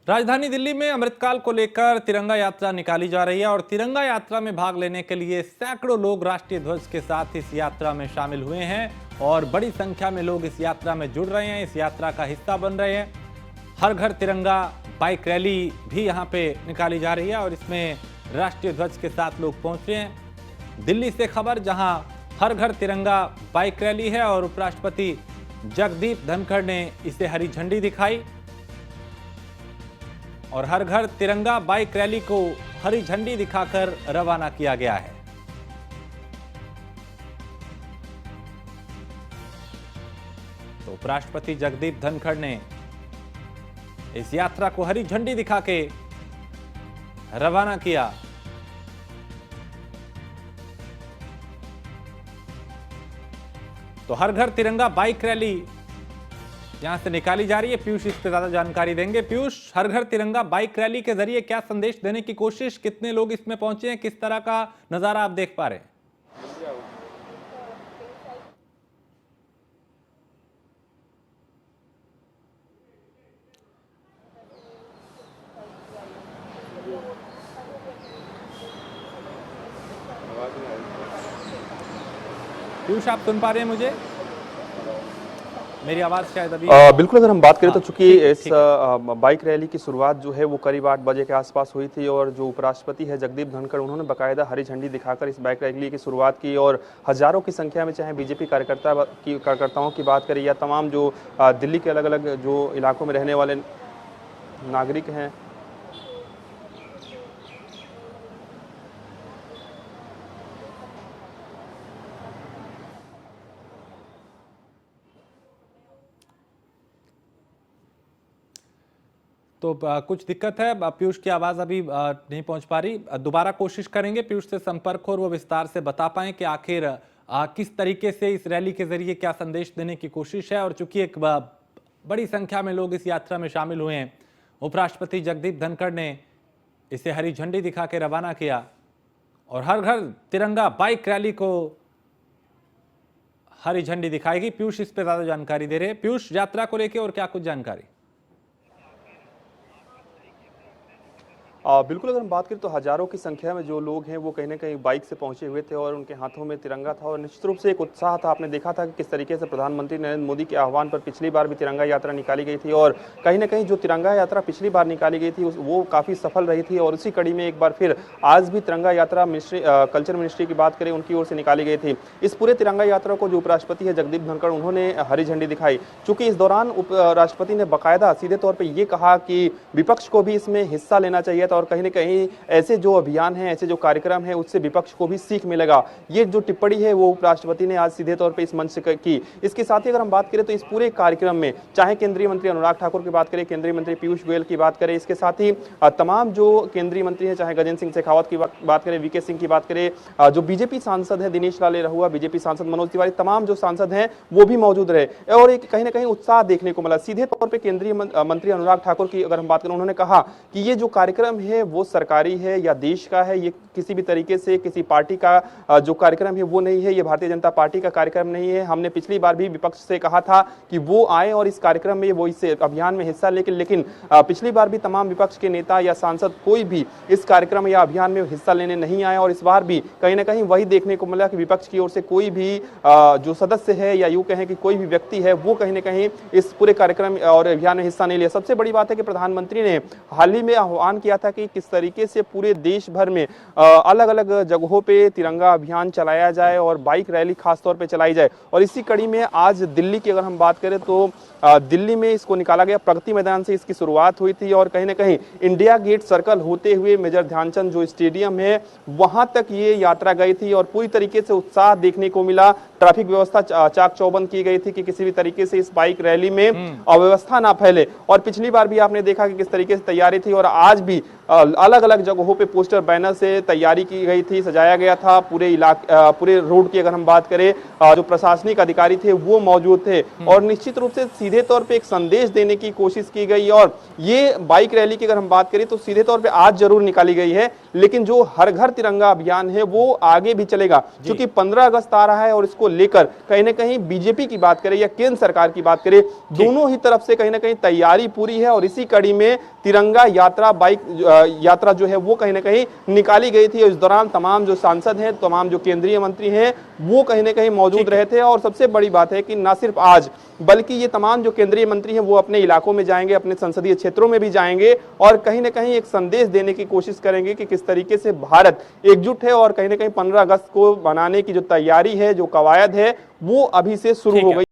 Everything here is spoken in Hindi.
राजधानी दिल्ली में अमृतकाल को लेकर तिरंगा यात्रा निकाली जा रही है और तिरंगा यात्रा में भाग लेने के लिए सैकड़ों लोग राष्ट्रीय ध्वज के साथ इस यात्रा में शामिल हुए हैं और बड़ी संख्या में लोग इस यात्रा में जुड़ रहे हैं, इस यात्रा का हिस्सा बन रहे हैं। हर घर तिरंगा बाइक रैली भी यहाँ पे निकाली जा रही है और इसमें राष्ट्रीय ध्वज के साथ लोग पहुंच रहे हैं। दिल्ली से खबर, जहां हर घर तिरंगा बाइक रैली है और उपराष्ट्रपति जगदीप धनखड़ ने इसे हरी झंडी दिखाई और हर घर तिरंगा बाइक रैली को हरी झंडी दिखाकर रवाना किया गया है। तो उपराष्ट्रपति जगदीप धनखड़ ने इस यात्रा को हरी झंडी दिखा के रवाना किया। तो हर घर तिरंगा बाइक रैली यहां से निकाली जा रही है। पीयूष इस पर ज्यादा जानकारी देंगे। पीयूष, हर घर तिरंगा बाइक रैली के जरिए क्या संदेश देने की कोशिश, कितने लोग इसमें पहुंचे हैं, किस तरह का नजारा आप देख पा रहे हैं? पीयूष, आप सुन पा रहे हैं मुझे? मेरी आवाज शायद अभी बिल्कुल। अगर हम बात करें तो चूंकि इस बाइक रैली की शुरुआत जो है वो करीब 8 बजे के आसपास हुई थी और जो उपराष्ट्रपति है जगदीप धनखड़, उन्होंने बाकायदा हरी झंडी दिखाकर इस बाइक रैली की शुरुआत की और हजारों की संख्या में, चाहे बीजेपी कार्यकर्ताओं की बात करें या तमाम जो दिल्ली के अलग अलग जो इलाकों में रहने वाले नागरिक हैं, तो कुछ दिक्कत है, पीयूष की आवाज अभी नहीं पहुंच पा रही। दोबारा कोशिश करेंगे पीयूष से संपर्क हो और वो विस्तार से बता पाएं कि आखिर किस तरीके से इस रैली के जरिए क्या संदेश देने की कोशिश है। और चूंकि एक बड़ी संख्या में लोग इस यात्रा में शामिल हुए हैं, उपराष्ट्रपति जगदीप धनखड़ ने इसे हरी झंडी दिखा के रवाना किया और हर घर तिरंगा बाइक रैली को हरी झंडी दिखाएगी। पीयूष इस पर ज्यादा जानकारी दे रहे हैं। पीयूष, यात्रा को लेकर और क्या कुछ जानकारी? बिल्कुल। अगर हम बात करें तो हजारों की संख्या में जो लोग हैं वो कहीं ना कहीं बाइक से पहुंचे हुए थे और उनके हाथों में तिरंगा था और निश्चित रूप से एक उत्साह था। आपने देखा था कि किस तरीके से प्रधानमंत्री नरेंद्र मोदी के आह्वान पर पिछली बार भी तिरंगा यात्रा निकाली गई थी और कहीं ना कहीं जो तिरंगा यात्रा पिछली बार निकाली गई थी वो काफ़ी सफल रही थी और उसी कड़ी में एक बार फिर आज भी तिरंगा यात्रा कल्चर मिनिस्ट्री की बात करें, उनकी ओर से निकाली गई थी। इस पूरे तिरंगा यात्रा को जो उपराष्ट्रपति है जगदीप धनखड़, उन्होंने हरी झंडी दिखाई। चूंकि इस दौरान उपराष्ट्रपति ने बाकायदा सीधे तौर पर यह कहा कि विपक्ष को भी इसमें हिस्सा लेना चाहिए था और कहीं ना कहीं ऐसे जो अभियान है, ऐसे जो कार्यक्रम है, उससे विपक्ष को भी सीख मिलेगा। ये जो टिप्पणी है वो उपराष्ट्रपति ने आज सीधे तौर पे इस मंच से की। इसके साथ ही अगर हम बात करें तो इस पूरे कार्यक्रम में चाहे केंद्रीय मंत्री अनुराग ठाकुर की बात करें, केंद्रीय मंत्री पीयूष गोयल की बात करें, इसके साथ ही तमाम जो केंद्रीय मंत्री हैं, चाहे गजेंद्र सिंह शेखावत की बात करें, वीके सिंह की बात करें, जो बीजेपी सांसद है दिनेश लाल रहुआ, बीजेपी सांसद मनोज तिवारी, तमाम जो सांसद हैं वो भी मौजूद रहे और एक कहीं ना कहीं उत्साह देखने को मिला। सीधे तौर पर केंद्रीय मंत्री अनुराग ठाकुर की अगर हम बात करें, उन्होंने कहा कि ये जो कार्यक्रम है वो सरकारी है या देश का है, ये किसी भी तरीके से किसी पार्टी का जो कार्यक्रम है वो नहीं है, ये भारतीय जनता पार्टी का कार्यक्रम नहीं है। हमने पिछली बार भी विपक्ष से कहा था कि वो आए और इस कार्यक्रम में, वो इस अभियान में हिस्सा लेकिन पिछली बार भी तमाम विपक्ष के नेता या सांसद कोई भी इस कार्यक्रम या अभियान में हिस्सा लेने नहीं आए और इस बार भी कहीं ना कहीं वही देखने को मिला कि विपक्ष की ओर से कोई भी जो सदस्य है या यूं कहें कि कोई भी व्यक्ति है वो कहीं ना कहीं इस पूरे कार्यक्रम और अभियान में हिस्सा नहीं लिया। सबसे बड़ी बात है कि प्रधानमंत्री ने हाल ही में आह्वान किया था कि किस तरीके से पूरे देश भर में अलग अलग जगहों पे तिरंगा अभियान चलाया जाए और बाइक रैली खासतौर पे चलाई जाए और इसी कड़ी में आज दिल्ली की अगर हम बात करें तो दिल्ली में इसको निकाला गया। प्रगति मैदान से इसकी शुरुआत हुई थी और कहीं ना कहीं इंडिया गेट सर्कल होते हुए मेजर ध्यानचंद जो स्टेडियम है वहां तक ये यात्रा गई थी और पूरी तरीके से उत्साह देखने को मिला। ट्रैफिक व्यवस्था चाक चौबंद की गई थी कि किसी भी तरीके से इस बाइक रैली में अव्यवस्था ना फैले और पिछली बार भी आपने देखा कि किस तरीके से तैयारी थी और आज भी अलग अलग जगहों पे पोस्टर बैनर से तैयारी की गई थी, सजाया गया था। पूरे रोड की अगर हम बात करें, जो प्रशासनिक अधिकारी थे वो मौजूद थे और निश्चित रूप से सीधे तौर पे एक संदेश देने की कोशिश की गई और ये बाइक रैली की अगर हम बात करें तो सीधे तौर पे आज जरूर निकाली गई है, लेकिन जो हर घर तिरंगा अभियान है वो आगे भी चलेगा क्योंकि 15 अगस्त आ रहा है और इसको लेकर कहीं ना कहीं बीजेपी की बात करें या केंद्र सरकार की बात करें, दोनों ही तरफ से कहीं ना कहीं तैयारी पूरी है और इसी कड़ी में तिरंगा यात्रा बाइक यात्रा जो है वो कहीं ना कहीं निकाली गई थी। इस दौरान तमाम जो सांसद हैं, तमाम जो केंद्रीय मंत्री हैं, वो कहीं ना कहीं मौजूद रहे थे। और सबसे बड़ी बात है कि ना सिर्फ आज बल्कि ये तमाम जो केंद्रीय मंत्री हैं वो अपने इलाकों में जाएंगे, अपने संसदीय क्षेत्रों में भी जाएंगे और कहीं ना कहीं एक संदेश देने की कोशिश करेंगे कि किस तरीके से भारत एकजुट है और कहीं ना कहीं 15 अगस्त को मनाने की जो तैयारी है, जो कवायद है, वो अभी से शुरू हो गई।